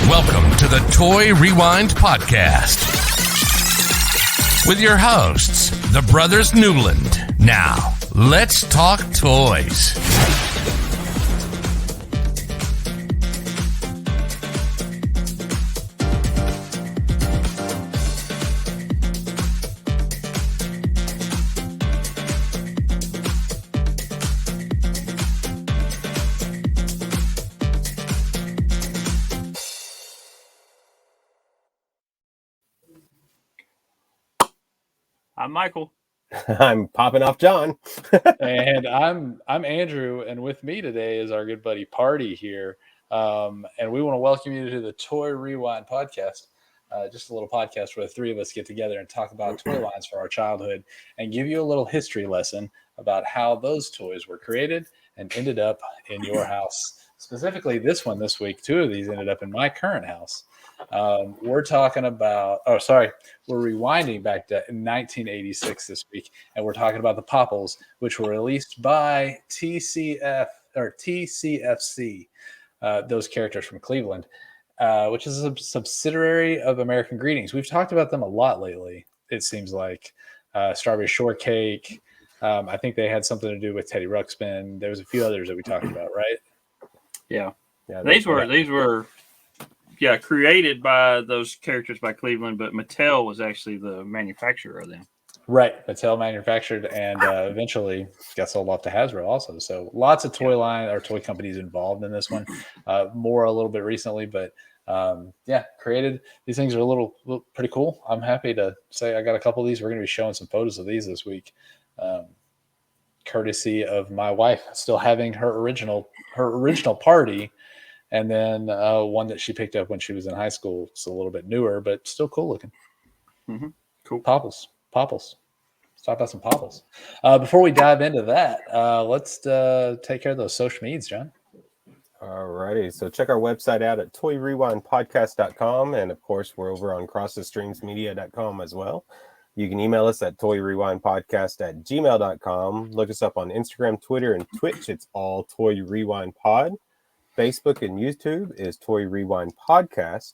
Welcome to the Toy Rewind Podcast with your hosts, the Brothers Newland. Now, let's talk toys. I'm Michael. I'm popping off John. And I'm Andrew, and with me today is our good buddy Party here. And we want to welcome you to the Toy Rewind Podcast. Just a little podcast where the three of us get together and talk about toy lines from our childhood and give you a little history lesson about how those toys were created and ended up in your house. Specifically, this week, two of these ended up in my current house. We're talking about, we're rewinding back to 1986 this week, and we're talking about the Popples, which were released by TCFC, those characters from Cleveland, which is a subsidiary of American Greetings. We've talked about them a lot lately, it seems like. Strawberry Shortcake. I think they had something to do with Teddy Ruxpin. There was a few others that we talked about, right? Yeah. These were created by those characters by Cleveland, but Mattel was actually the manufacturer of them. Right. Mattel manufactured and eventually got sold off to Hasbro also. So lots of toy companies involved in this one. More a little bit recently, but created. These things are a little pretty cool. I'm happy to say I got a couple of these. We're going to be showing some photos of these this week. Courtesy of my wife still having her original party. And then one that she picked up when she was in high school. It's a little bit newer, but still cool looking. Mm-hmm. Cool. Popples. Let's talk about some Popples. Before we dive into that, let's take care of those social medias, John. All righty. So check our website out at toyrewindpodcast.com. And of course, we're over on crossthestreamsmedia.com as well. You can email us at toyrewindpodcast@gmail.com. Look us up on Instagram, Twitter, and Twitch. It's all Toy Rewind Pod. Facebook and YouTube is Toy Rewind Podcast.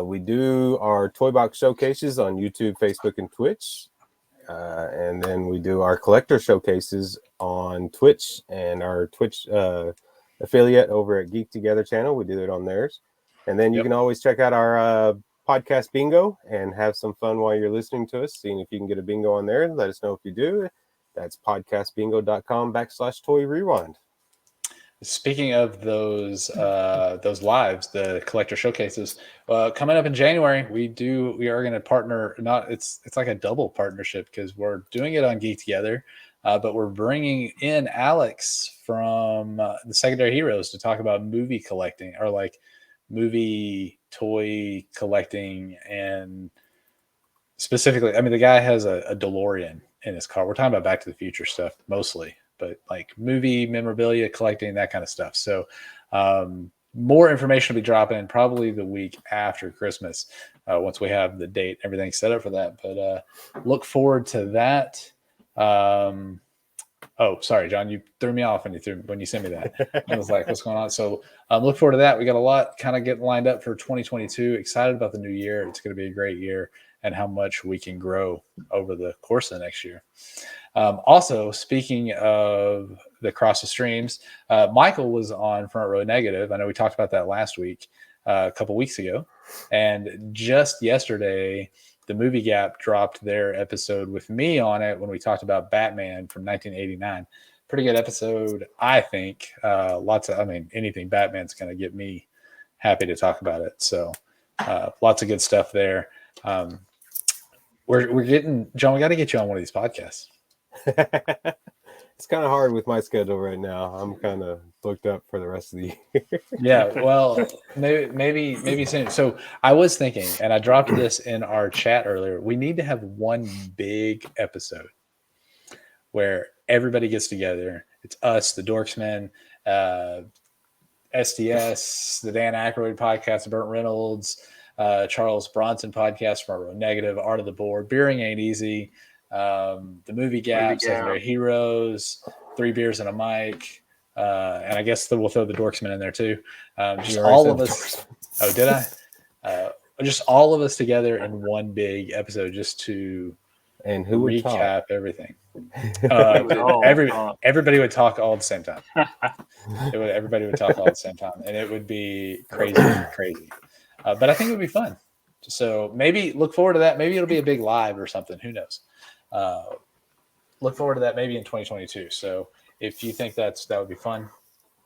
We do our toy box showcases on YouTube, Facebook, and Twitch. And then we do our collector showcases on Twitch and our Twitch affiliate over at Geek Together channel. We do it on theirs. And then you can always check out our podcast bingo and have some fun while you're listening to us, seeing if you can get a bingo on there. Let us know if you do. That's podcastbingo.com/Toy Rewind. Speaking of those lives, the collector showcases, coming up in January, we are going to partner. It's like a double partnership because we're doing it on Geek Together, but we're bringing in Alex from the Secondary Heroes to talk about movie collecting or like movie toy collecting, and specifically, I mean, the guy has a DeLorean in his car. We're talking about Back to the Future stuff mostly, but like movie memorabilia collecting, that kind of stuff. So more information will be dropping probably the week after Christmas once we have the date, everything set up for that. But look forward to that. Sorry, John, you threw me off when you sent me that. I was like, what's going on? So look forward to that. We got a lot kind of getting lined up for 2022. Excited about the new year. It's going to be a great year and how much we can grow over the course of the next year. Also, speaking of the Cross the Streams, Michael was on Front Row Negative. I know we talked about that last week, a couple weeks ago. And just yesterday, the Movie Gap dropped their episode with me on it when we talked about Batman from 1989. Pretty good episode, I think. Anything Batman's going to get me happy to talk about it. So lots of good stuff there. We're getting, John, we got to get you on one of these podcasts. It's kind of hard with my schedule right now. I'm kind of booked up for the rest of the year. Yeah, well, maybe soon. So I was thinking, and I dropped this in our chat earlier, we need to have one big episode where everybody gets together. It's us, the Dorksmen, SDS, the Dan Aykroyd podcast, Burt Reynolds, Charles Bronson podcast, Front Row Negative, Art of the Board, Beering Ain't Easy, the Movie Gap, Secondary Heroes, Three Beers and a Mic, and I guess we'll throw the Dorksmen in there too. Just all of us. Oh, did I? Just all of us together in one big episode, just to And who would recap talk? everything. all Everybody would talk all at the same time. Everybody would talk all at the same time, and it would be crazy. But I think it would be fun. So maybe look forward to that. Maybe it'll be a big live or something. Who knows? Look forward to that maybe in 2022. So if you think that would be fun,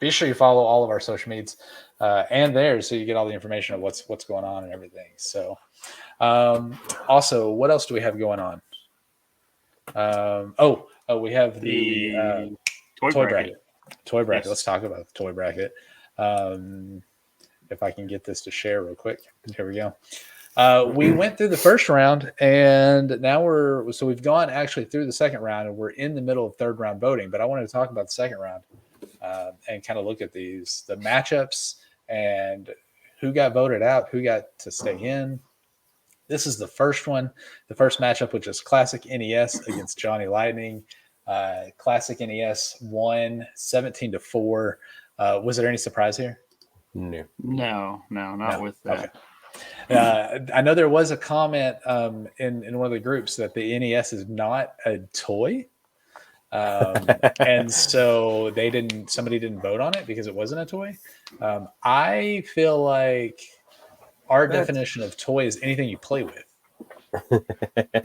be sure you follow all of our social medias and theirs, so you get all the information of what's going on and everything. So also, what else do we have going on? We have the toy bracket. Toy bracket. Yes. Let's talk about the toy bracket. If I can get this to share real quick. Here we go. We went through the first round, and now we've gone actually through the second round, and we're in the middle of third round voting. But I wanted to talk about the second round and kind of look at the matchups and who got voted out, who got to stay in. This is the first one, the first matchup, which is Classic NES against Johnny Lightning. Classic NES won 17-4. Was there any surprise here? No, not with that. Okay. I know there was a comment in one of the groups that the NES is not a toy. And so somebody didn't vote on it because it wasn't a toy. I feel like our definition of toy is anything you play with.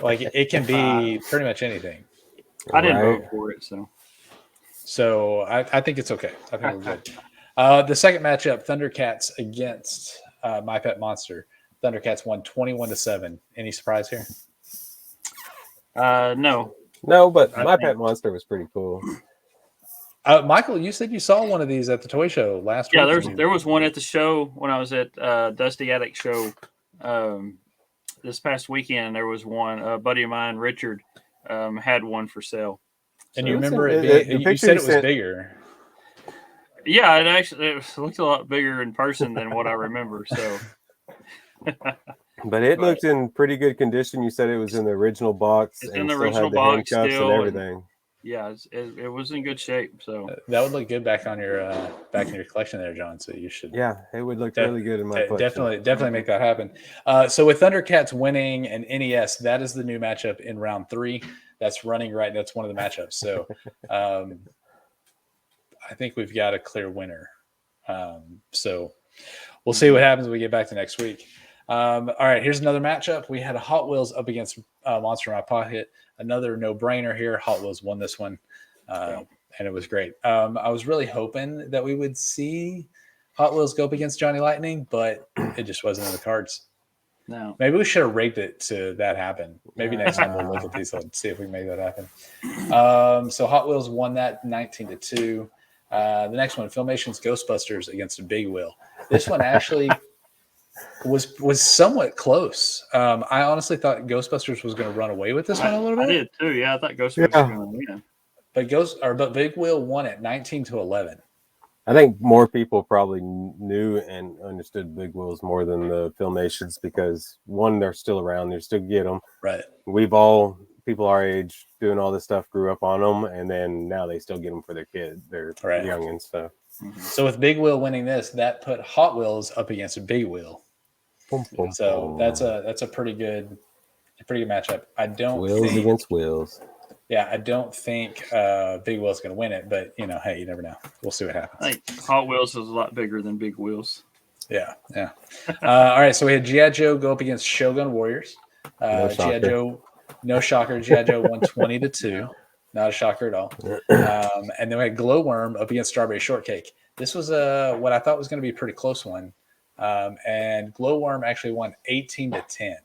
Like it can be pretty much anything. I didn't vote for it, so I think it's okay. I think we're good. The second matchup, Thundercats against My Pet Monster. Thundercats won 21-7. Any surprise here? No, but My Pet Monster was pretty cool. Michael, you said you saw one of these at the toy show last week. Yeah, there was one at the show when I was at Dusty Attic show this past weekend. There was one. A buddy of mine, Richard, had one for sale. And you remember it being? You said it was bigger. Yeah, it looked a lot bigger in person than what I remember. So, but it looked in pretty good condition. You said it was in the original box. It's in the original box still, and everything. Yeah, it was in good shape. So that would look good back in your collection there, John. So you should. Yeah, it would look really good in my collection. Definitely make that happen. So with Thundercats winning an NES, that is the new matchup in round 3. That's running right. That's one of the matchups. So I think we've got a clear winner. So we'll see what happens when we get back to next week. All right, here's another matchup. We had a Hot Wheels up against Monster in My Pocket. Another no-brainer here. Hot Wheels won this one, and it was great. I was really hoping that we would see Hot Wheels go up against Johnny Lightning, but it just wasn't in the cards. No. Maybe we should have rigged it to that happen. Maybe next time we'll look at these and see if we can make that happen. So Hot Wheels won that 19-2. The next one, Filmation's Ghostbusters against Big Wheel. This one actually was somewhat close. I honestly thought Ghostbusters was going to run away with this one a little bit. I did too. Yeah, I thought Ghostbusters was going to win. But Big Wheel won it 19-11. I think more people probably knew and understood Big Wheels more than the Filmations because one, they're still around, they still get them. Right. People our age doing all this stuff grew up on them, and then now they still get them for their kids, their youngins. So. So with Big Wheel winning this, that put Hot Wheels up against a Big Wheel. So that's a pretty good matchup. I don't Wheels against wheels. Yeah, I don't think Big Wheel's going to win it, but hey, you never know. We'll see what happens. I think Hot Wheels is a lot bigger than Big Wheels. Yeah. All right, so we had G.I. Joe go up against Shogun Warriors. G.I. Joe, no shocker. G.I. Joe won 20-2. Not a shocker at all. And then we had Glowworm up against Strawberry Shortcake. This was what I thought was going to be a pretty close one. And Glowworm actually won 18-10.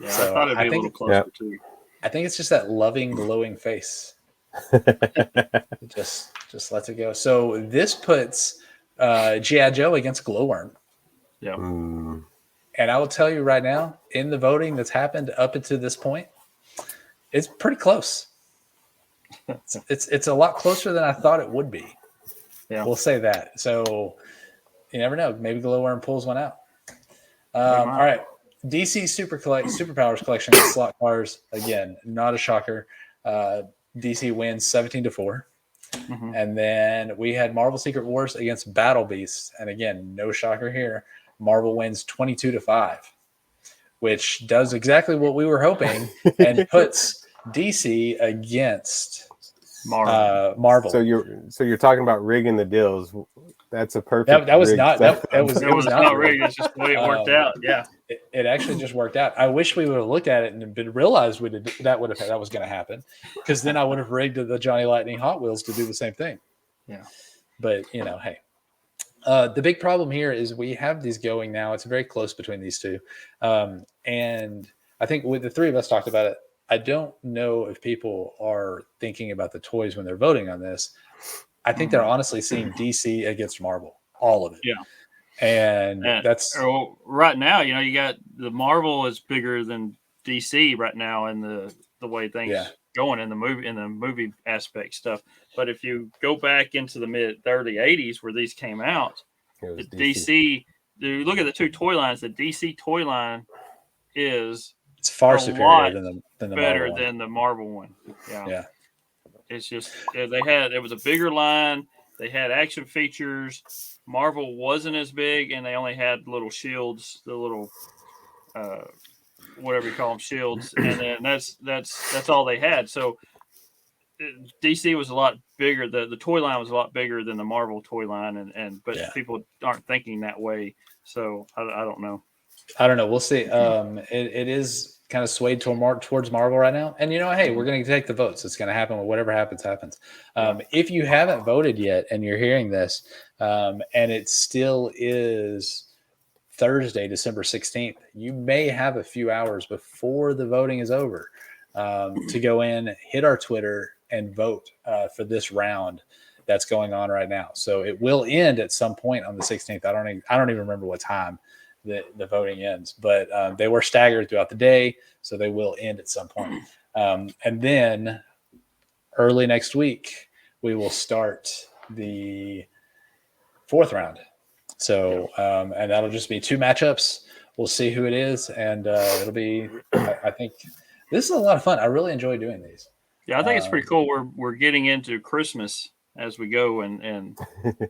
Yeah, so I thought it'd be a little closer too. I think it's just that loving, glowing face. just lets it go. So this puts G.I. Joe against Glowworm. Yeah. And I will tell you right now, in the voting that's happened up until this point, it's pretty close. It's a lot closer than I thought it would be. Yeah. We'll say that. So you never know. Maybe Glowworm pulls one out. All right. DC Superpowers collection slot cars. Again, not a shocker. DC wins 17-4. Mhm. And then we had Marvel Secret Wars against Battle Beasts. And again, no shocker here. Marvel wins 22-5, which does exactly what we were hoping and puts DC against Marvel. So you're talking about rigging the deals. That's a perfect. That was rig not setup. that was It it was was not rigged. It's just the way it worked out. Yeah. It actually just worked out. I wish we would have looked at it and been realized that was going to happen, because then I would have rigged the Johnny Lightning Hot Wheels to do the same thing. Yeah. But hey, the big problem here is we have these going now. It's very close between these two, and I think with the three of us talked about it. I don't know if people are thinking about the toys when they're voting on this. I think they're honestly seeing DC against Marvel, all of it. Yeah. And that's right now, you got the Marvel is bigger than DC right now in the way things going in the movie aspect stuff. But if you go back into the early 80s where these came out, the DC, you look at the two toy lines, the DC toy line is it's far superior than the better Marvel than the Marvel one. Yeah. It's just it was a bigger line. They had action features. Marvel wasn't as big, and they only had little shields, the little whatever you call them, shields, and then that's all they had. So DC was a lot bigger. The toy line was a lot bigger than the Marvel toy line, but people aren't thinking that way. So I don't know. I don't know. We'll see. It is kind of swayed towards Marvel right now. And hey, we're going to take the votes. It's going to happen. Whatever happens. If you haven't voted yet and you're hearing this, and it still is Thursday, December 16th, you may have a few hours before the voting is over to go in, hit our Twitter, and vote for this round that's going on right now. So it will end at some point on the 16th. I don't even remember what time the voting ends, but they were staggered throughout the day, so they will end at some point. And then early next week, we will start the fourth round. So, and that'll just be two matchups. We'll see who it is, and it'll be. I think this is a lot of fun. I really enjoy doing these. Yeah, I think it's pretty cool. We're getting into Christmas as we go, and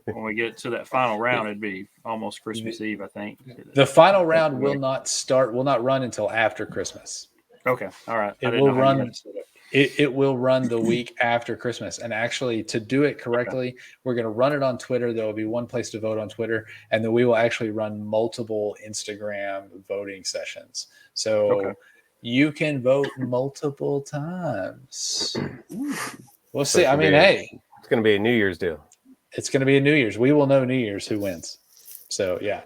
when we get to that final round, it'd be almost Christmas Eve, I think. The final round will not run until after Christmas. Okay, all right. It will run the week after Christmas. And actually, to do it correctly, we're going to run it on Twitter. There will be one place to vote on Twitter, and then we will actually run multiple Instagram voting sessions. So you can vote multiple times. We'll see. I mean, hey. It's going to be a New Year's deal. It's going to be a New Year's. We will know New Year's who wins. So, yeah.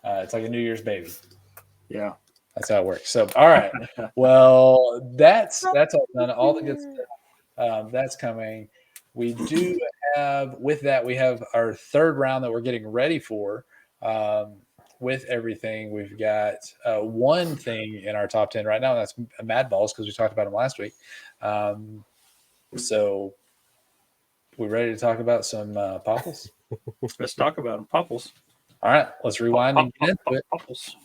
It's like a New Year's baby. Yeah. That's how it works. So, all right. Well, that's all done. All the good stuff that's coming. We do have, with that, we have our third round that we're getting ready for with everything. We've got one thing in our top 10 right now, and that's Mad Balls, because we talked about them last week. So, we ready to talk about some Popples? Let's talk about them. Popples. All right. Let's rewind and get into it. Popples.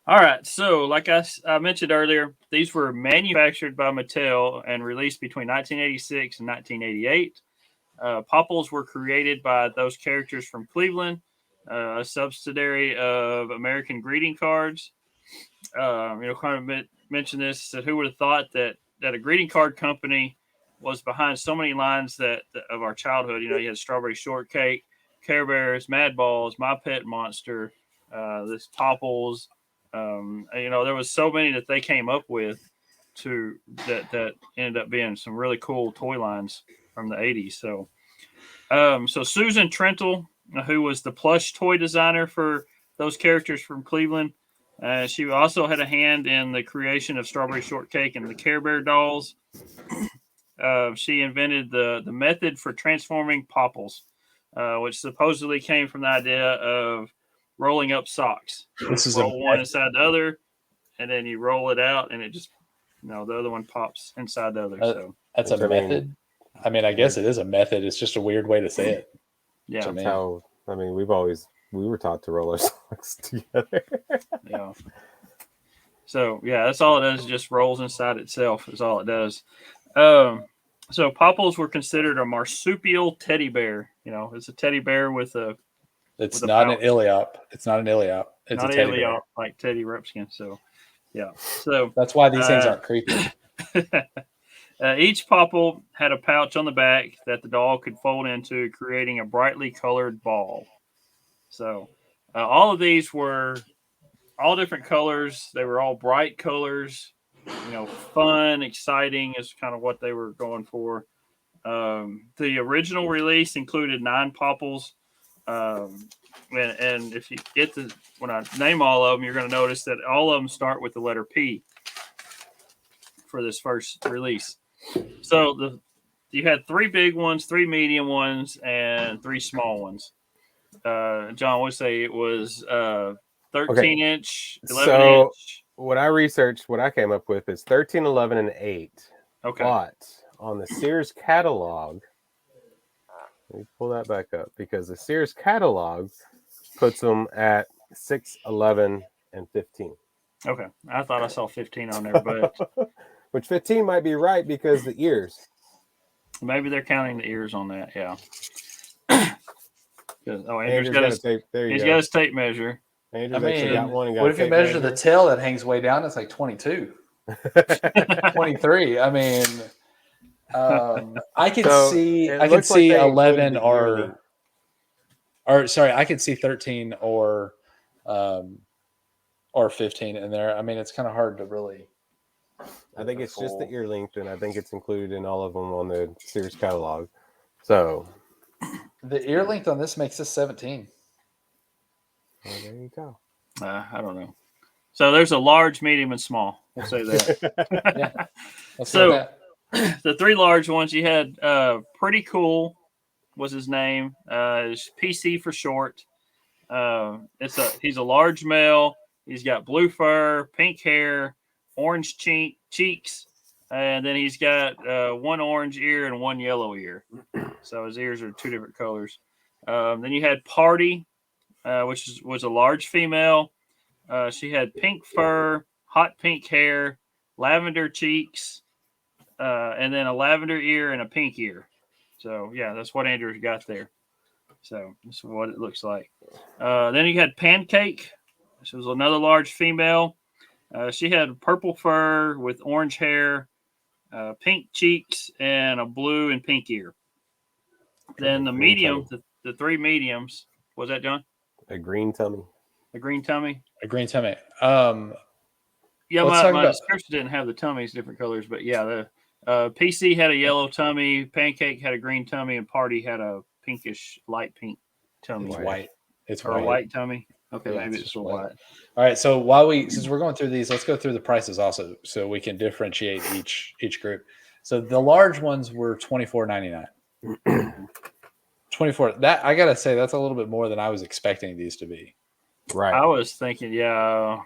All right, so like I mentioned earlier, these were manufactured by Mattel and released between 1986 and 1988. Popples were created by those characters from Cleveland, a subsidiary of American Greeting Cards. Kind of mentioned this, that who would have thought that a greeting card company was behind so many lines of our childhood. You had Strawberry Shortcake, Care Bears, Mad Balls, My Pet Monster, this Popples. There was so many that they came up with that ended up being some really cool toy lines from the 80s. So Susan Trentel, who was the plush toy designer for those characters from Cleveland, she also had a hand in the creation of Strawberry Shortcake and the Care Bear dolls. She invented the method for transforming Popples, which supposedly came from the idea of rolling up socks. This is roll one inside the other, and then you roll it out, and it just, the other one pops inside the other. So that's a method. I mean, I guess it is a method. It's just a weird way to say it. Yeah. That's how, we were taught to roll our socks together. Yeah. So yeah, that's all it does. It just rolls inside itself. Is all it does. So Popples were considered a marsupial teddy bear. It's a teddy bear with a It's with a not an pouch. iliop. It's not an iliop. It's Not a teddy bear. Eliop like Teddy Ruxpin. So yeah. So That's why these things aren't creepy. each Popple had a pouch on the back that the dog could fold into, creating a brightly colored ball. So all of these were all different colors. They were all bright colors. Fun, exciting is kind of what they were going for. The original release included 9 Popples. And if you get when I name all of them, you're going to notice that all of them start with the letter P for this first release. So you had 3 big ones, 3 medium ones, and 3 small ones. John would say it was 13-inch, 11-inch. What I researched, what I came up with is 13, 11, and 8. Okay. But on the Sears catalog, let me pull that back up because the Sears catalog puts them at 6, 11, and 15. Okay. I thought I saw 15 on there, but which 15 might be right because the ears. Maybe they're counting the ears on that. Yeah. Andrew's got his tape. There He's got his tape measure. Andrew's actually got one. What if you measure the tail that hangs way down? It's like 22, 23. I mean, I could see 11 or sorry, I could see 13 or 15 in there. I mean, it's kind of hard to really. I think it's just the ear length, and I think it's included in all of them on the Sears catalog. So the ear length on this makes this 17. Well, there you go. I don't know. So there's a large, medium, and small. We'll say that. Yeah. So the 3 large ones you had, Pretty Cool was his name. It's PC for short. He's a large male. He's got blue fur, pink hair, orange cheeks, and then he's got 1 orange ear and 1 yellow ear. So his ears are 2 different colors. Then you had Party, which was a large female. She had pink fur, hot pink hair, lavender cheeks, and then a lavender ear and a pink ear. So yeah, that's what Andrew got there. So this is what it looks like. Then you had Pancake. She was another large female. She had purple fur with orange hair, pink cheeks, and a blue and pink ear. Then the medium, the 3 mediums. Was that John? A green tummy. A green tummy. A green tummy. Yeah, my description didn't have the tummies different colors, but yeah, the PC had a yellow tummy, Pancake had a green tummy, and Party had a pinkish light pink tummy. It's white. It's or white. A white tummy. Okay, Yeah, maybe it's a white. All right. So since we're going through these, let's go through the prices also, so we can differentiate each group. So the large ones were $24.99. 24. That I gotta say, that's a little bit more than I was expecting these to be. Right. I was thinking, yeah.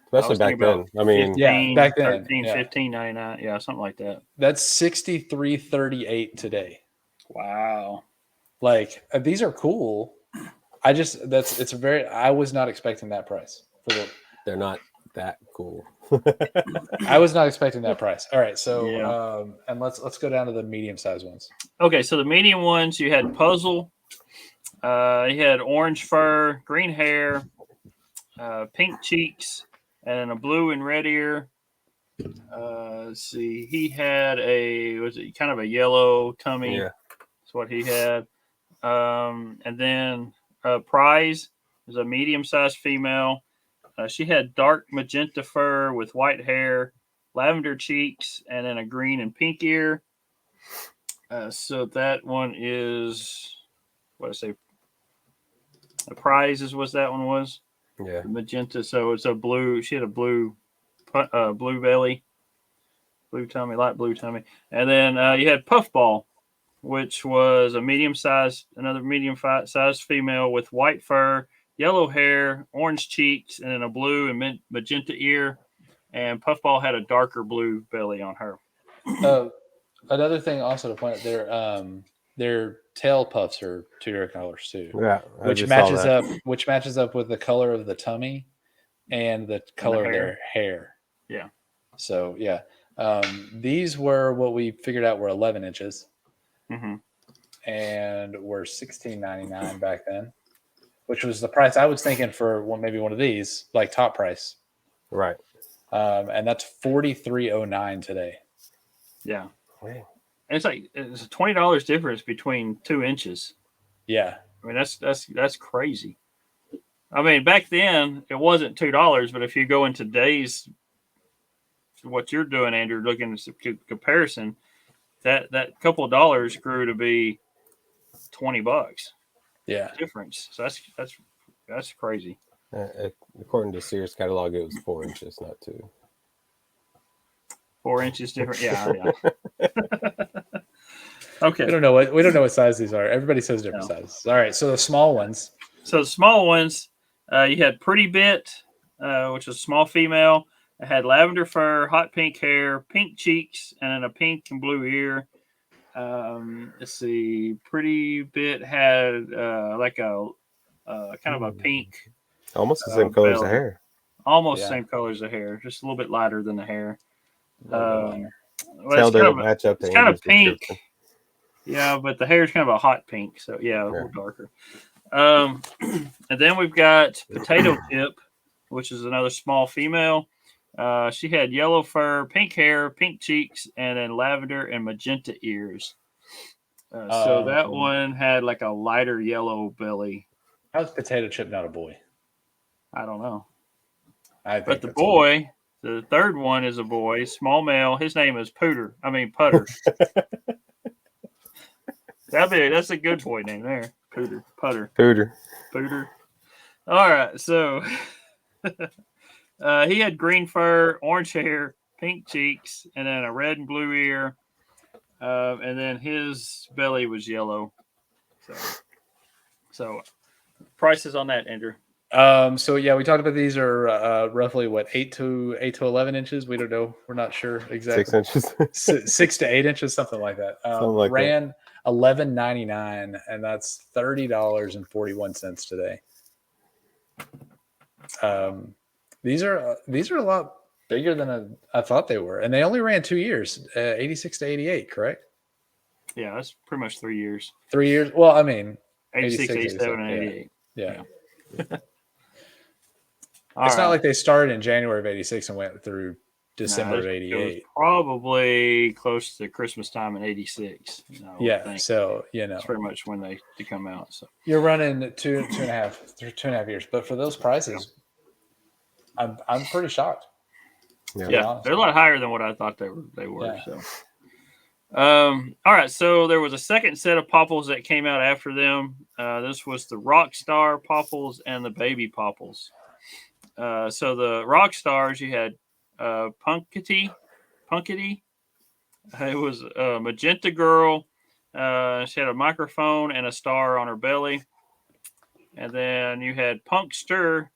Especially back then. I mean, 15, back then. 13, 15.99. Yeah, something like that. That's $63.38 today. Wow. Like these are cool. I was not expecting that price they're not that cool. I was not expecting that price. All right, so Yeah. And let's go down to the medium sized ones. Okay, so the medium ones, you had Puzzle. He had orange fur, green hair, pink cheeks, and a blue and red ear. Let's see. He had kind of a yellow tummy. Yeah. That's what he had. And then Prize is a medium-sized female. She had dark magenta fur with white hair, lavender cheeks, and then a green and pink ear. So that one is, what did I say? The Prize is what that one was. Yeah. Magenta. So it's a blue. She had a blue belly, blue tummy, light blue tummy. And then you had Puffball, which was another medium-sized female with white fur, yellow hair, orange cheeks, and then a blue and magenta ear. And Puffball had a darker blue belly on her. Another thing also to point out, their tail puffs are 2 different colors too. Yeah. Which matches up with the color of the tummy and the color of their hair. Yeah. So yeah, these were what we figured out were 11 inches, and were $16.99 back then, which was the price I was thinking for maybe one of these, like top price. Right. And that's $43.09 today. Yeah. Wow. And it's like it's a $20 difference between 2 inches. Yeah. I mean, that's crazy. I mean, back then it wasn't $2, but if you go in today's what you're doing, Andrew, looking at comparison, that couple of dollars grew to be $20. Yeah. Difference. So that's crazy. According to Sears catalog, it was 4 inches, not 2. 4 inches different. Yeah. Okay. We don't know what size these are. Everybody says different sizes. All right. So the small ones. So the small ones, you had Pretty Bit, which was a small female. It had lavender fur, hot pink hair, pink cheeks, and then a pink and blue ear. Let's see. Pretty Bit had like a kind of a pink. Almost the same color as the hair. Almost same colors of hair, just a little bit lighter than the hair. Well, it's match up to it's kind of pink. Yeah, but the hair is kind of a hot pink, so yeah, a little darker. And then we've got Potato Chip, which is another small female. She had yellow fur, pink hair, pink cheeks, and then lavender and magenta ears. So that one had like a lighter yellow belly. How's Potato Chip not a boy? I don't know. But the boy, the third one is a boy, small male. His name is Putter. That's a good boy name there. Putter. All right, so he had green fur, orange hair, pink cheeks, and then a red and blue ear, and then his belly was yellow. So prices on that, Andrew. So yeah, we talked about these are roughly what 8 to 11 inches. We don't know. We're not sure exactly. 6 inches. 6 to 8 inches, something like that. Ran $11.99, and that's $30.41 today. These are a lot bigger than I thought they were, and they only ran 2 years, 86 to 88, correct? Yeah, that's pretty much 3 years. 3 years. Well, I mean, 86, 87, and 88. Yeah. It's not like they started in January of 86 and went through December of 88. It was probably close to Christmas time in 86. Yeah, so it's pretty much when they come out. So you're running two and a half years, but for those prices, I'm pretty shocked. Yeah, they're a lot higher than what I thought they were. Yeah. So, all right. So there was a second set of Popples that came out after them. This was the Rockstar Popples and the Baby Popples. So the rock stars, you had Punkity. It was a magenta girl. She had a microphone and a star on her belly. And then you had Punkster.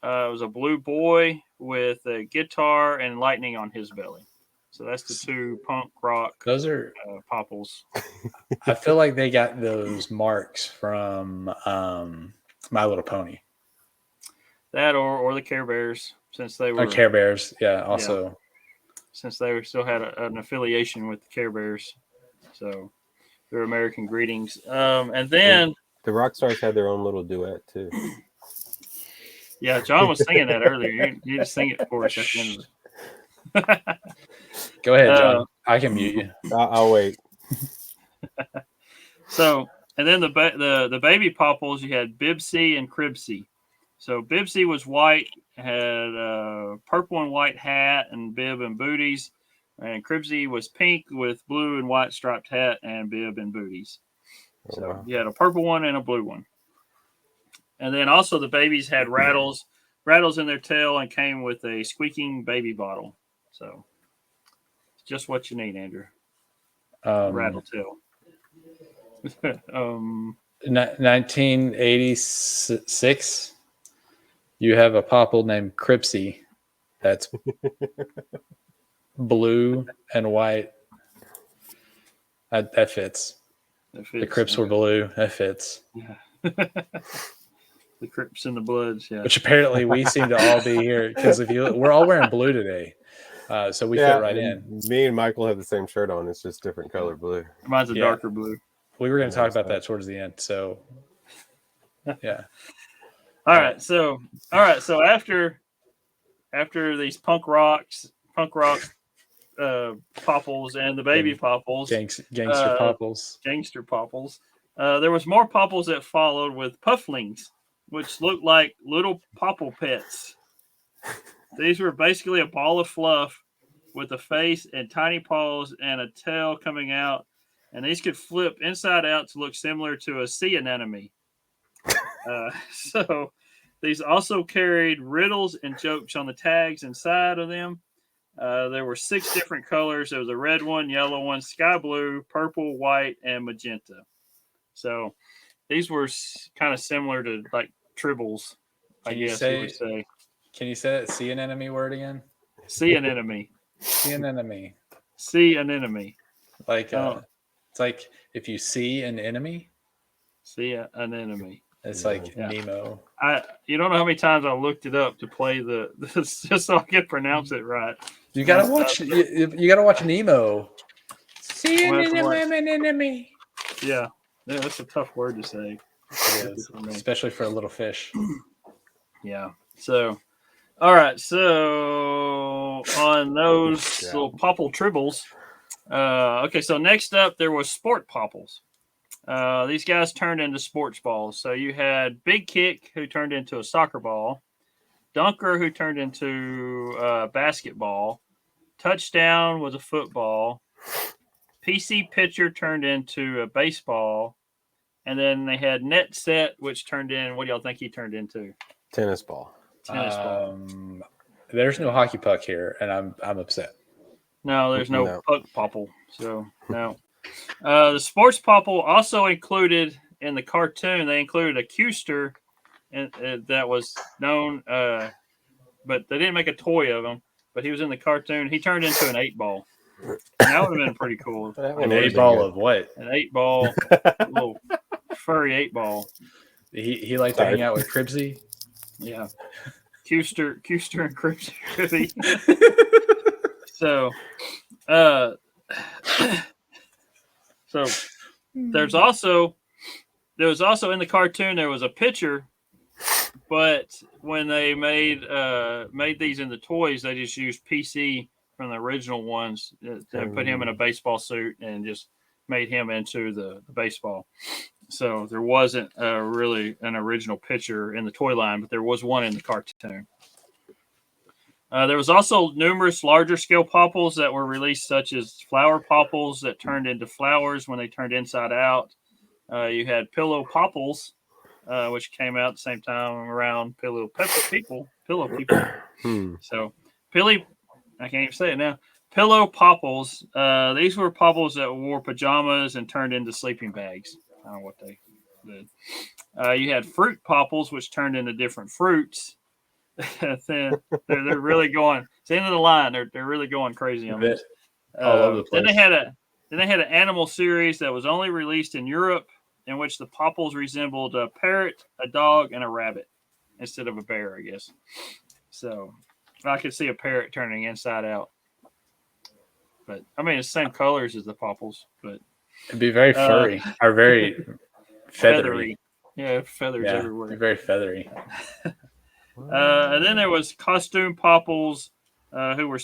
It was a blue boy with a guitar and lightning on his belly. So that's the two punk rock. Those are Popples. I feel like they got those marks from My Little Pony. That or the Care Bears, since they were Care Bears, also since they still had an affiliation with the Care Bears, so they're American Greetings. And then the Rockstars had their own little duet too. Yeah, John was singing that earlier. You just sing it for us at the end of it. Go ahead, John. I can mute you. I'll wait. So, and then the baby Popples, you had Bibsy and Cribsy. So Bibsy was white, had a purple and white hat and bib and booties. And Cribsy was pink with blue and white striped hat and bib and booties. So you had a purple one and a blue one. And then also the babies had rattles in their tail and came with a squeaking baby bottle. So it's just what you need, Andrew. Rattle tail. 1986. You have a popple named Cripsy that's blue and white. That fits. The Crips were blue. That fits. Yeah. The Crips and the Bloods, yeah. Which apparently we seem to all be here because we're all wearing blue today, so we fit right in. Me and Michael have the same shirt on. It's just different color blue. Mine's a darker blue. We were going to talk about that towards the end. So, yeah. All right. So after these punk rock Popples and the baby Popples, gangster Popples, there was more Popples that followed with Pufflings, which looked like little Popple pets. These were basically a ball of fluff with a face and tiny paws and a tail coming out, and these could flip inside out to look similar to a sea anemone. So these also carried riddles and jokes on the tags inside of them. There were 6 different colors. There was a red one, yellow one, sky blue, purple, white, and magenta. So these were kind of similar to like tribbles, I guess you would say. Can you say that sea anemone word again? Sea anemone. Sea anemone. Sea anemone. Like it's like if you see an enemy. See an enemy. It's like Nemo. You don't know how many times I looked it up to play the just so I can pronounce it right. You gotta watch. You gotta watch Nemo. See an enemy. Yeah, that's a tough word to say. Especially for a little fish. Yeah. So, all right. So on those little Popple tribbles. Okay. So next up, there was sport Popples. These guys turned into sports balls. So you had Big Kick, who turned into a soccer ball, Dunker, who turned into basketball, Touchdown was a football, PC Pitcher turned into a baseball, and then they had Net Set, which turned in. What do y'all think he turned into? Tennis ball. There's no hockey puck here, and I'm upset. No, there's no puck Popple. So no. The sports Popple also included in the cartoon. They included a Custer, and that was known, but they didn't make a toy of him. But he was in the cartoon. He turned into an 8-ball. And that would have been pretty cool. An 8-ball of what? An 8-ball, little furry 8-ball. He liked to hang out with Cribsy. Yeah, Custer and Cribsy. So, So there was also in the cartoon there was a pitcher, but when they made these in the toys, they just used PC from the original ones to put him in a baseball suit and just made him into the baseball. So there wasn't really an original pitcher in the toy line, but there was one in the cartoon. There was also numerous larger scale Popples that were released, such as flower Popples that turned into flowers when they turned inside out. You had Pillow Popples, which came out at the same time around Pillow People. So, I can't even say it now. Pillow Popples. These were Popples that wore pajamas and turned into sleeping bags. I don't know what they did. You had Fruit Popples, which turned into different fruits. They're really going. It's the end of the line. They're really going crazy on this. All over the place. Then they had an animal series that was only released in Europe, in which the Popples resembled a parrot, a dog, and a rabbit instead of a bear, I guess. So I could see a parrot turning inside out. But I mean, it's the same colors as the Popples, but it'd be very furry or very feathery. Yeah, feathers everywhere. Very feathery. And then there was costume Popples who wore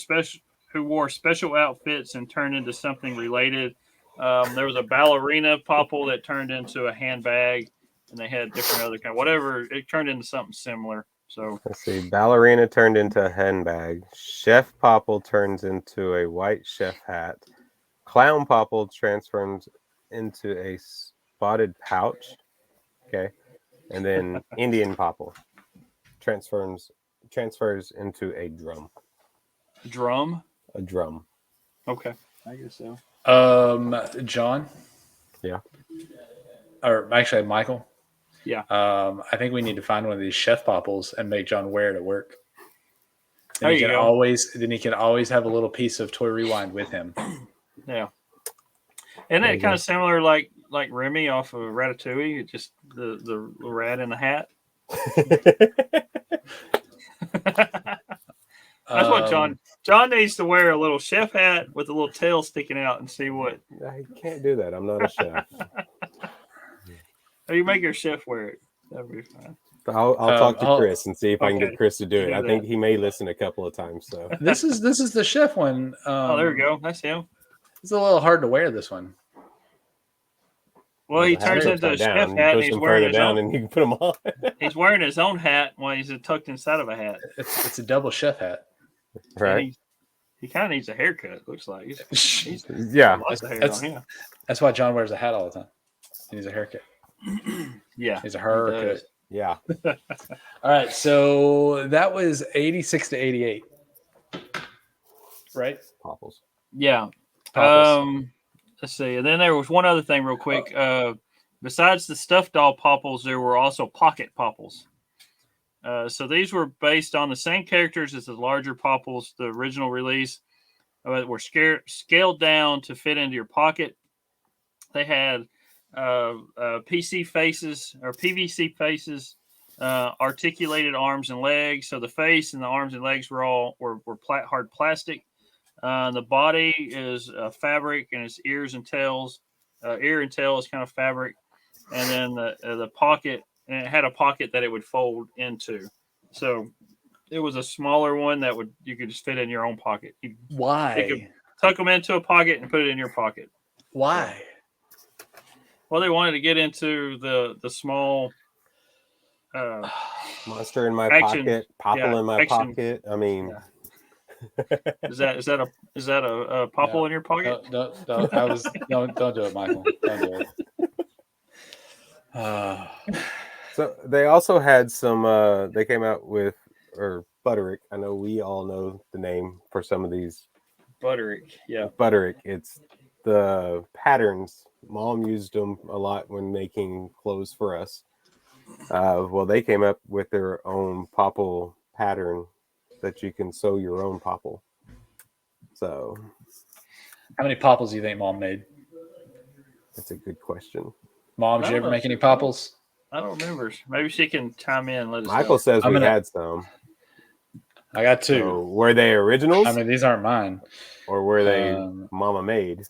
special outfits and turned into something related. There was a ballerina Popple that turned into a handbag, and they had different other kind. Whatever, it turned into something similar. So let's see. Ballerina turned into a handbag. Chef Popple turns into a white chef hat. Clown Popple transforms into a spotted pouch. Okay, and then Indian Popple transfers into a drum. Drum? A drum. Okay, I guess so. John? Yeah. Or actually, Michael? Yeah. I think we need to find one of these chef Popples and make John wear it at work. Then he can always have a little piece of Toy Rewind with him. Yeah. Isn't it kind of similar like Remy off of Ratatouille? Just the rat in the hat? That's what John needs to wear, a little chef hat with a little tail sticking out and see what. I can't do that. I'm not a chef. Or you make your chef wear it. That'd be fine. I'll talk to Chris and see if I can okay. get Chris to do it. Do I think that. he may listen a couple of times. So This is the chef one. Oh, there we go. That's him. It's a little hard to wear this one. Well, he the hat turns into a upside chef down. hat, and Push he's them wearing further his down, own. and you can put them on. He's wearing his own hat while he's tucked inside of a hat. It's a double chef hat. Right? He kind of needs a haircut. Looks like he's Yeah. lots of hair on him. That's why John wears a hat all the time. He needs a haircut. Yeah, He's a haircut. Yeah. All right, so that was 86 to 88, right? Popples. Yeah. Popples. Let's see. And then there was one other thing, real quick. Besides the stuffed doll Popples, there were also pocket Popples. So these were based on the same characters as the larger Popples, the original release, were scaled down to fit into your pocket. They had PVC faces, articulated arms and legs. So the face and the arms and legs were hard plastic. The body is fabric, and its ears and tails. Ear and tail is kind of fabric, and then the pocket, and it had a pocket that it would fold into. So it was a smaller one that you could just fit in your own pocket. Why? Tuck them into a pocket and put it in your pocket. Why? Well, they wanted to get into the small Monster in my action, pocket, Popple in my action. pocket. I mean, Yeah. Is that a Popple in your pocket? Don't do it, Michael. Don't do it. So they also had some. They came out with Butterick. I know we all know the name for some of these. Butterick, yeah. Butterick. It's the patterns. Mom used them a lot when making clothes for us. Well, they came up with their own Popple pattern that you can sew your own Popple. So, how many Popples do you think Mom made? That's a good question. Mom, did you ever make any Popples? I don't remember. Maybe she can chime in and let us Michael know. says we had some. I got two. So, were they originals? I mean, these aren't mine. Or were they Mama made,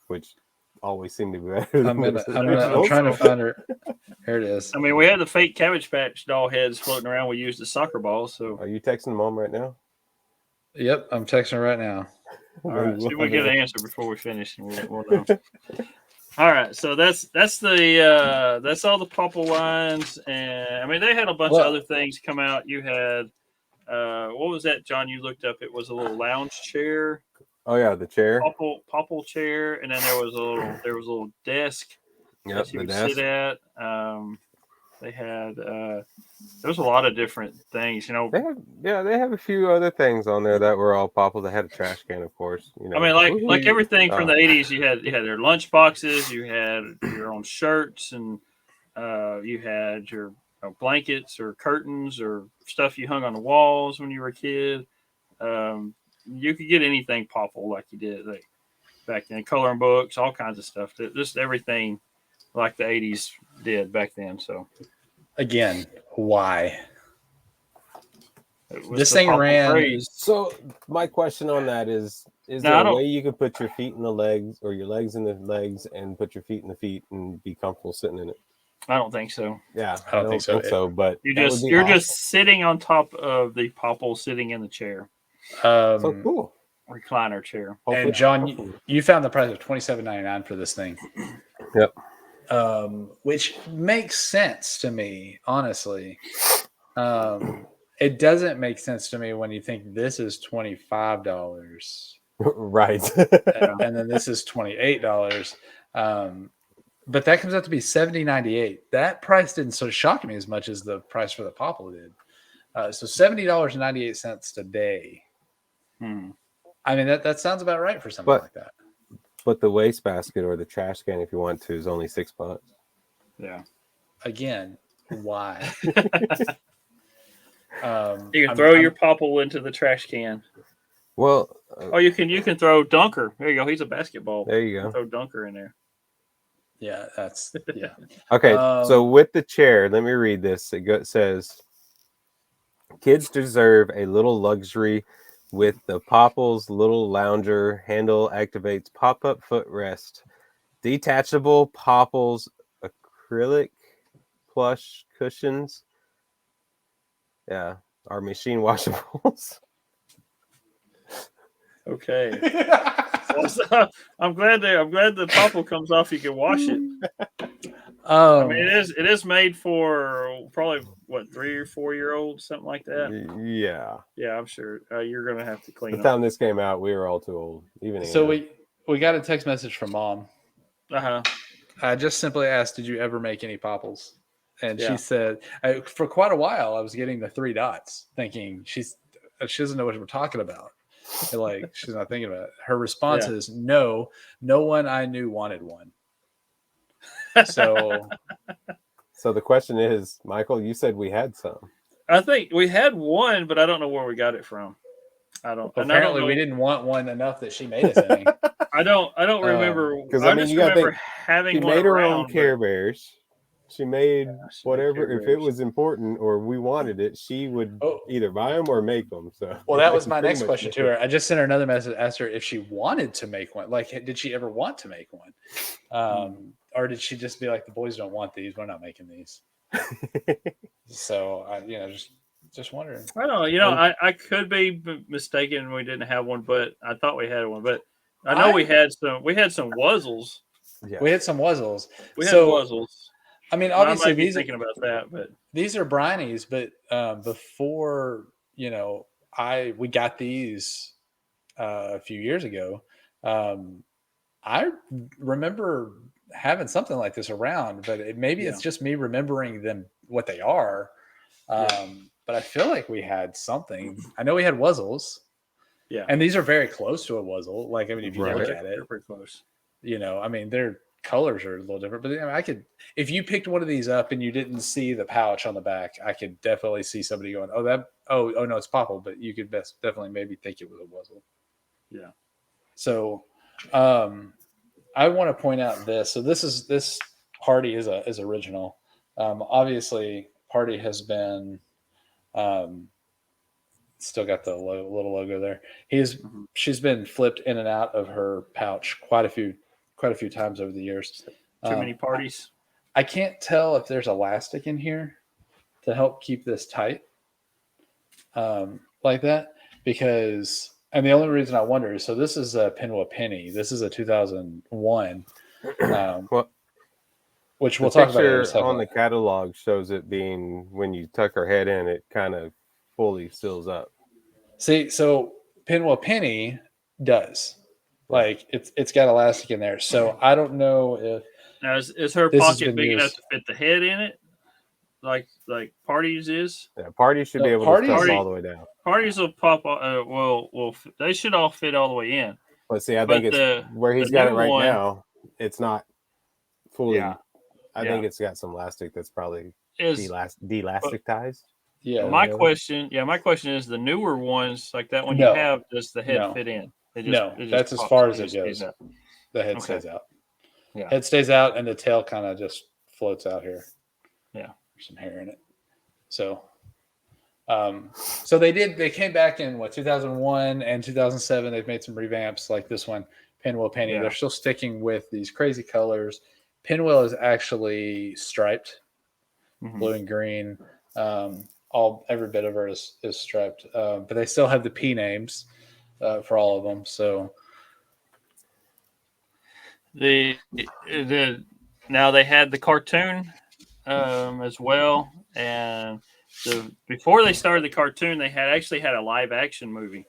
which always seem to be better. I'm trying to find her. Here it is. I mean, we had the fake Cabbage Patch doll heads floating around. We used as soccer balls. So, are you texting Mom right now? Yep, I'm texting her right now. All right, see if we get an answer before we finish, and we'll know. All right, so that's all the Popple lines, and I mean they had a bunch of other things come out. You had what was that, John? You looked up. It was a little lounge chair. Oh yeah, the chair. Popple chair, and then there was a little desk that you would sit at. They had there was a lot of different things, you know. They have a few other things on there that were all Popple. They had a trash can, of course. You know. I mean, like everything from the 80s, you had their lunch boxes, you had your own shirts, and you had your blankets or curtains or stuff you hung on the walls when you were a kid. You could get anything Popple like you did back then. Coloring books, all kinds of stuff. Just everything like the 80s did back then. So, again, why? This thing ran. Phrase. So my question on that is there a way you could put your feet in the legs or your legs in the legs and put your feet in the feet and be comfortable sitting in it? I don't think so. Yeah, I don't think so. But you're just sitting on top of the Popple, sitting in the chair. So cool. Recliner chair. And John, you found the price of $27.99 for this thing. Yep. Which makes sense to me, honestly. It doesn't make sense to me when you think this is $25. Right. And then this is $28. But that comes out to be $70.98. That price didn't sort of shock me as much as the price for the Popple did. So $70.98 today. I mean, that sounds about right for something like that. But the wastebasket or the trash can, if you want to, is only $6. Yeah. Again, why? You can throw your Popple into the trash can. Well, you can throw Dunker. There you go. He's a basketball. There you go. Throw Dunker in there. Yeah, that's yeah. Okay, so with the chair, let me read this. It says, "Kids deserve a little luxury with the Popples little lounger handle activates pop-up footrest, detachable Popples acrylic plush cushions. Yeah, are machine washables." Okay. I'm glad the popple comes off. You can wash it. I mean, it is made for probably what 3 or 4 year olds, something like that. Yeah. Yeah, I'm sure you're gonna have to The clean them. time this came out, we were all too old. Even So Anna. we got a text message from Mom. Uh-huh. I just simply asked, "Did you ever make any Popples?" And Yeah. she said, for quite a while, I was getting the 3 dots, thinking she doesn't know what we're talking about. Like she's not thinking about it. Her response is, "No, no one I knew wanted one." So the question is, Michael, you said we had some. I think we had one, but I don't know where we got it from. Apparently, we didn't want one enough that she made us any. I don't remember because I just remember having she one made her around, own Care Bears. She made she made whatever. Care If it Bears. was important or we wanted it, she would either buy them or make them. So well, that was my next question to her. I just sent her another message, asked her if she wanted to make one. Like, did she ever want to make one? Or did she just be like, the boys don't want these, we're not making these? So just wondering. I don't know. I could be mistaken. We didn't have one, but I thought we had one. But I know we had some. We had some Wuzzles. Yeah. We had some Wuzzles. We had Wuzzles. I mean, obviously, I might be thinking about that, but these are brinies. But before we got these a few years ago. I remember having something like this around, but maybe it's just me remembering them what they are. But I feel like we had something. I know we had Wuzzles. Yeah. And these are very close to a Wuzzle. Like, I mean, if you look at it, they're pretty close. I mean, their colors are a little different. But I could, if you picked one of these up and you didn't see the pouch on the back, I could definitely see somebody going, oh no, it's Popple. But you could definitely maybe think it was a Wuzzle. Yeah. So, I want to point out this. So this party is original. Obviously, party has been still got the little logo there. She's been flipped in and out of her pouch quite a few times over the years. Too many parties. I can't tell if there's elastic in here to help keep this tight, like that, because. And the only reason I wonder is, so this is a Pinwheel Penny. This is a 2001, which we'll talk about in a second. On the catalog shows it being, when you tuck her head in, it kind of fully seals up. See, so Pinwheel Penny does. Like, it's got elastic in there. So I don't know if... Now, is her pocket big enough to fit the head in it? Like Party's is? Yeah, Party should be able to stuff all the way down. Parties will pop. They should all fit all the way in. But see, I think it's where he's got it right now. It's not fully. Yeah. I think it's got some elastic that's probably delasticized. Yeah. My question is, the newer ones like that one you have, does the head fit in? That's as far as it goes. The head stays out. Yeah. Head stays out, and the tail kind of just floats out here. Yeah. There's some hair in it. So, they came back in 2001 and 2007. They've made some revamps like this one, Pinwheel Penny. Yeah. They're still sticking with these crazy colors. Pinwheel is actually striped, blue and green. Every bit of her is striped, but they still have the P names for all of them. So now they had the cartoon as well, and before they started the cartoon, they actually had a live action movie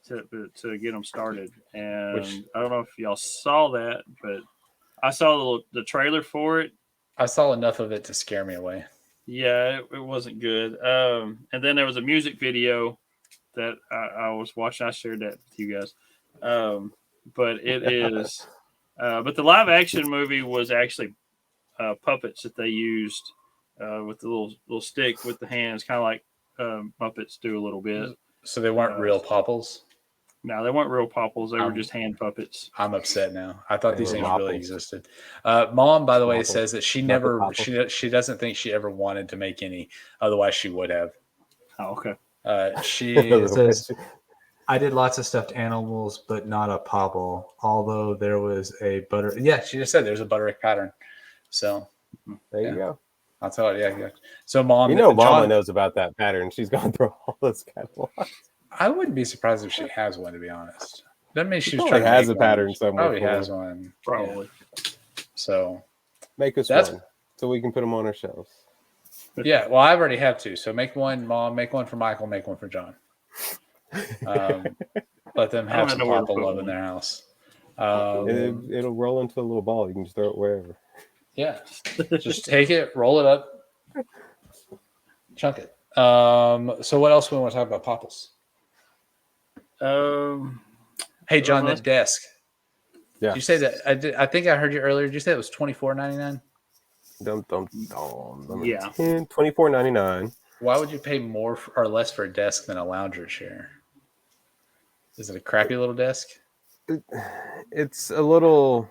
to get them started. And I don't know if y'all saw that, but I saw the trailer for it. I saw enough of it to scare me away. Yeah, it wasn't good. And then there was a music video that I was watching. I shared that with you guys. But it is. But the live action movie was actually puppets that they used with the little stick with the hands, kind of like Muppets do a little bit. So they weren't real Popples? No, they weren't real Popples. They were Um, just hand puppets. I'm upset now. I thought They these were things really Mopples. existed. Mom, by the way, Mopples. says that she Not the never Popples. she doesn't think she ever wanted to make any. Otherwise, she would have. Oh, okay. She says, I did lots of stuffed animals, but not a Popple. Although there was a butter. yeah, she just said there's a Butterick pattern. So There you yeah. go. I'll tell her. Yeah. So Mom, You know, Mama John, knows about that pattern. She's gone through all this catalog. I wouldn't be surprised if she has one. To be honest, doesn't mean she was probably trying to has make a pattern one. She somewhere probably for has her. one. Probably. Yeah. So Make us That's- one so we can put them on our shelves. yeah. Well, I already have two. So make one, Mom. Make one for Michael. Make one for John. Let them I don't have some know where to Popple put love in one. their house. It'll roll into a little ball. You can just throw it wherever. Yeah. Just take it, roll it up, chunk it. So what else we want to talk about Popples? Hey John, Well, that desk. Yeah. Did you say that? I think I heard you earlier. Did you say it was $24.99? Dum, dum, dum. Number Yeah. 10, $24.99. Why would you pay more or less for a desk than a lounger chair? Is it a crappy little desk? It's a little.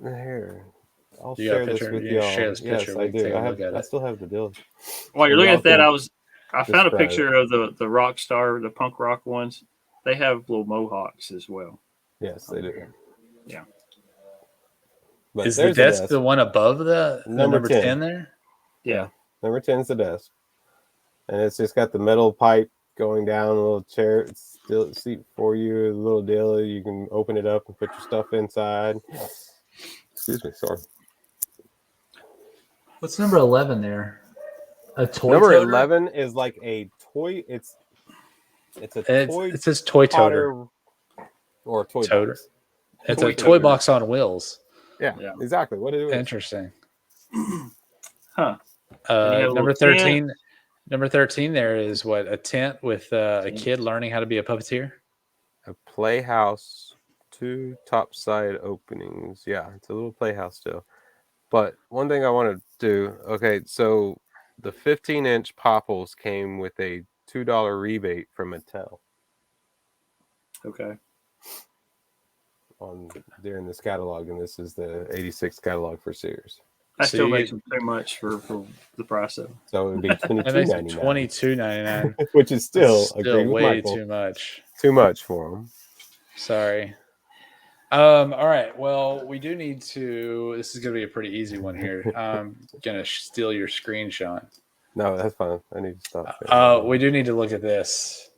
Here, I'll You got a share this picture? with You y'all. share this Yes, picture. I We can take do. a look at I it. still have the deal. While you're So looking y'all at that, can I found a describe picture of the rock star, the punk rock ones. They have little mohawks as well. Yes, they do. Yeah. But Is the there's desk the one above the number 10 10 there? Yeah. Number 10 is the desk, and it's just got the metal pipe going down. A little chair, it's still a seat for you. A little deal. You can open it up and put your stuff inside. Excuse me, sorry. What's number 11 there? A toy Number toter? 11 is like a toy. It's a toy It says toy toter. potter or a toy Toter. box. It's Toy a toy toter. box on wheels. Yeah, Yeah. exactly what it is. Interesting. Huh. And you have a Number little 13. tent. Number 13 there is what? A tent with a kid learning how to be a puppeteer? A playhouse, 2 top side openings. Yeah, it's a little playhouse still. But one thing I want to do, okay, so the 15-inch Popples came with a $2 rebate from Mattel Okay. during this catalog, and this is the 86 catalog for Sears. That So still you makes get- them too much for the price of it. So it would be That makes it $22.99, $22.99. which is still, Still agree with way Michael, too much. too much for them. Sorry. All right. Well, we do need to. This is going to be a pretty easy one here. I'm going to steal your screen, Sean. No, that's fine. I need to stop. We do need to look at this.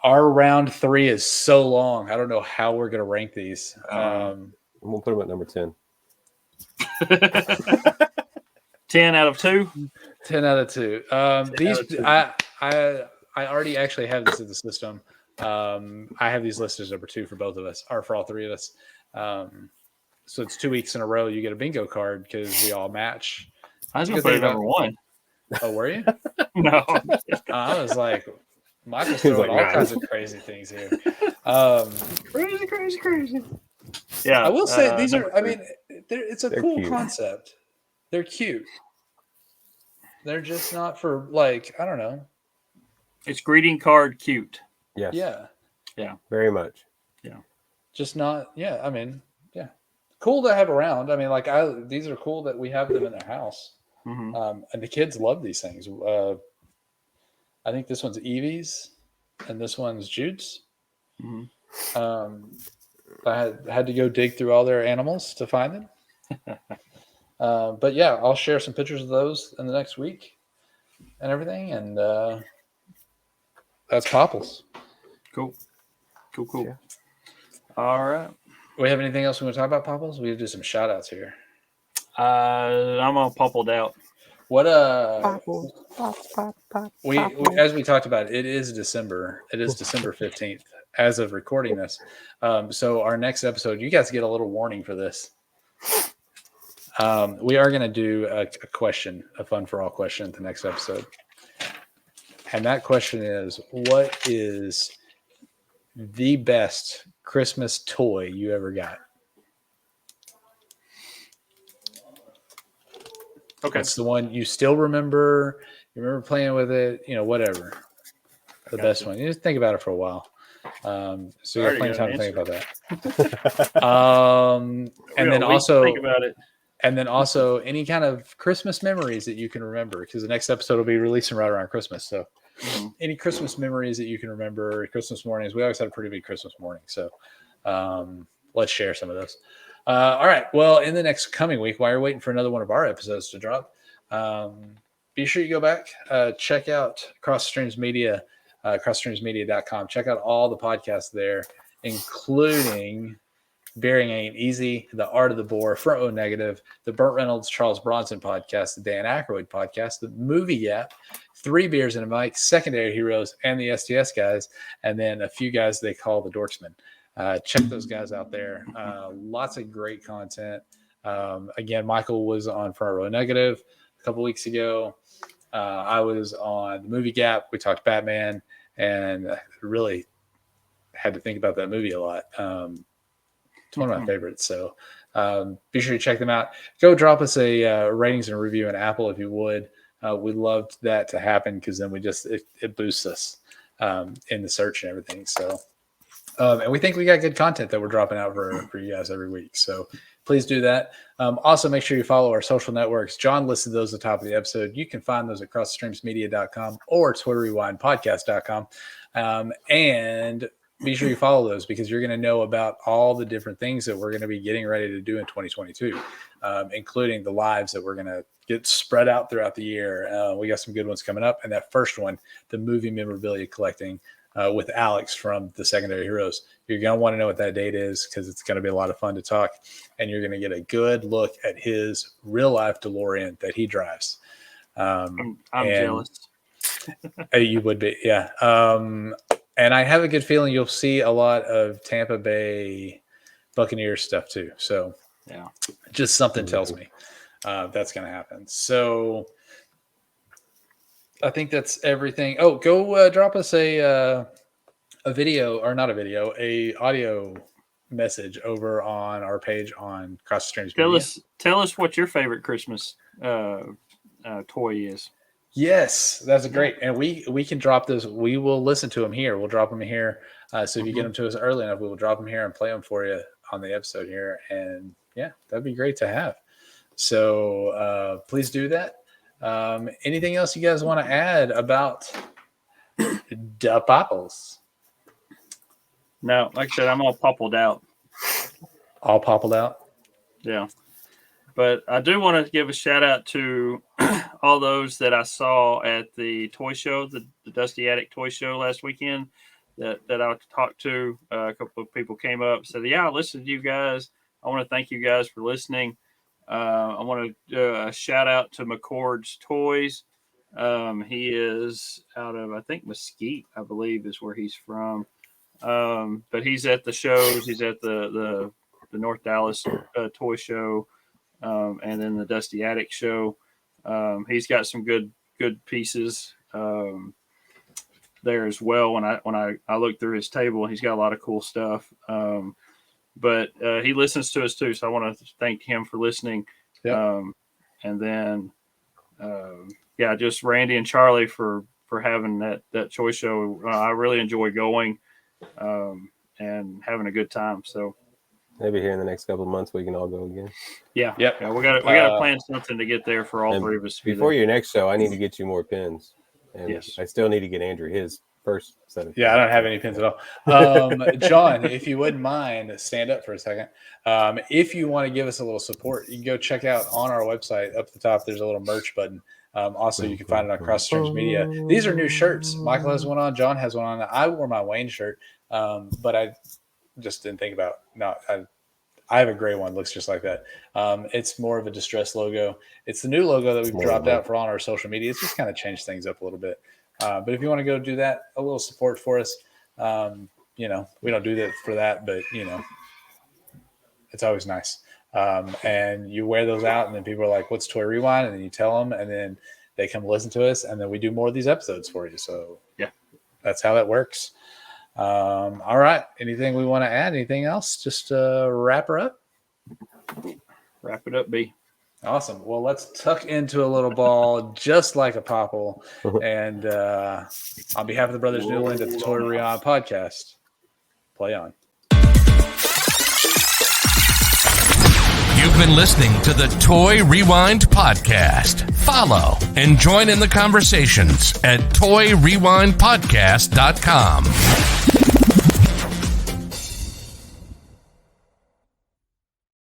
Our round 3 is so long. I don't know how we're going to rank these. We'll put them at number 10. 10 out of 2. 10 out of 2. 10 These out of 2. I already actually have this in the system. I have these listed as number 2 for both of us, or for all 3 of us. So it's 2 weeks in a row you get a bingo card because we all match. I was Good going to put thing it number about- 1. Oh, were you? No. I was like, Michael's He's throwing like, all "Nah." kinds of crazy things here. Crazy. Yeah. I will say these are. I mean, it's a They're cool cute. concept. They're cute. They're just not for like I don't know. It's greeting card cute. Yes. Yeah, Very much. just not. Yeah, I mean, yeah, cool to have around. I mean, like these are cool that we have them in their house. Mm-hmm. And the kids love these things. I think this one's Evie's, and this one's Jude's. Mm-hmm. I had to go dig through all their animals to find them. But yeah, I'll share some pictures of those in the next week and everything. And that's Popples. Cool. Yeah. All right. We have anything else we want to talk about Popples? We do some shout outs here. I'm all poppled out. What we as we talked about, it is December. It is December 15th as of recording this. So our next episode, you guys get a little warning for this. We are going to do a question, a fun for all question at the next episode. And that question is, what is the best Christmas toy you ever got? Okay. It's the one you still remember. You remember playing with it, whatever. the best one. You just think about it for a while. So you got plenty of time to think about that. And then also think about it. And then also any kind of Christmas memories that you can remember, because the next episode will be releasing right around Christmas. So any Christmas memories that you can remember, Christmas mornings. We always had a pretty big Christmas morning. So let's share some of those. All right. Well, in the next coming week, while you're waiting for another one of our episodes to drop, be sure you go back, check out Cross Media, crossstreamsmedia.com. Check out all the podcasts there, including Bearing Ain't Easy, The Art of the Bore, Front Row Negative, the Burt Reynolds, Charles Bronson podcast, the Dan Aykroyd podcast, the Movie Gap, Three Beers and a Mic, Secondary Heroes, and the STS guys, and then a few guys they call the Dorksmen. Check those guys out there. Lots of great content. Again, Michael was on Front Row Negative a couple weeks ago. I was on the Movie Gap. We talked Batman and really had to think about that movie a lot. It's one of my favorites. So be sure to check them out. Go drop us a ratings and review on Apple if you would. We'd love that to happen because then it boosts us in the search and everything. So, and we think we got good content that we're dropping out for you guys every week. So please do that. Also, make sure you follow our social networks. John listed those at the top of the episode. You can find those at crossstreamsmedia.com or TwitterRewindPodcast.com. And be sure you follow those because you're going to know about all the different things that we're going to be getting ready to do in 2022, including the lives that we're going to get spread out throughout the year. We got some good ones coming up. And that first one, the movie memorabilia collecting with Alex from the Secondary Heroes. You're going to want to know what that date is because it's going to be a lot of fun to talk. And you're going to get a good look at his real life DeLorean that he drives. I'm jealous. You would be, yeah. And I have a good feeling you'll see a lot of Tampa Bay Buccaneers stuff too. So yeah, just something tells me that's going to happen. So I think that's everything. Oh, go drop us a video, or not a video, a audio message over on our page on Cross Streams Media. Tell us what your favorite Christmas toy is. Yes, that's great. And we can drop those. We will listen to them here. We'll drop them here. So if you get them to us early enough, we will drop them here and play them for you on the episode here. And yeah, that'd be great to have. So please do that. Anything else you guys want to add about the Popples? No, like I said, I'm all poppled out. All poppled out? Yeah. But I do want to give a shout out to all those that I saw at the toy show, the Dusty Attic toy show last weekend that I talked to. A couple of people came up and said, yeah, I listened to you guys. I want to thank you guys for listening. I want to do a shout out to McCord's Toys. He is out of, I think, Mesquite, I believe is where he's from. But he's at the shows. He's at the North Dallas toy show. And then the Dusty Attic show. He's got some good pieces there as well. When I look through his table, he's got a lot of cool stuff. But he listens to us too, so I want to thank him for listening. Yep. And then just Randy and Charlie for having that choice show. I really enjoy going and having a good time. So. Maybe here in the next couple of months we can all go again. Yeah. Yep. Yeah, we got to plan something to get there for all three of us. Before your next show, I need to get you more pins. And yes. I still need to get Andrew his first set of pins. Yeah, I don't have any pins at all. John, if you wouldn't mind, stand up for a second. If you want to give us a little support, you can go check out on our website. Up at the top, there's a little merch button. Also, you can find it on Cross Streams Media. These are new shirts. Michael has one on. John has one on. I wore my Wayne shirt, but I just didn't think about I have a gray one, looks just like that. It's more of a distressed logo. It's the new logo that we've dropped out for all our social media. It's just kind of changed things up a little bit. But if you want to go do that, a little support for us, we don't do that for that, but it's always nice. And you wear those out and then people are like, what's Toy Rewind? And then you tell them and then they come listen to us and then we do more of these episodes for you. So yeah, that's how that works. All right. Anything we want to add? Anything else? Just wrap her up. Wrap it up, B. Awesome. Well, let's tuck into a little ball just like a popple. And on behalf of the Brothers Newland at the Toy Rewind podcast, play on. You've been listening to the Toy Rewind podcast. Follow and join in the conversations at toyrewindpodcast.com.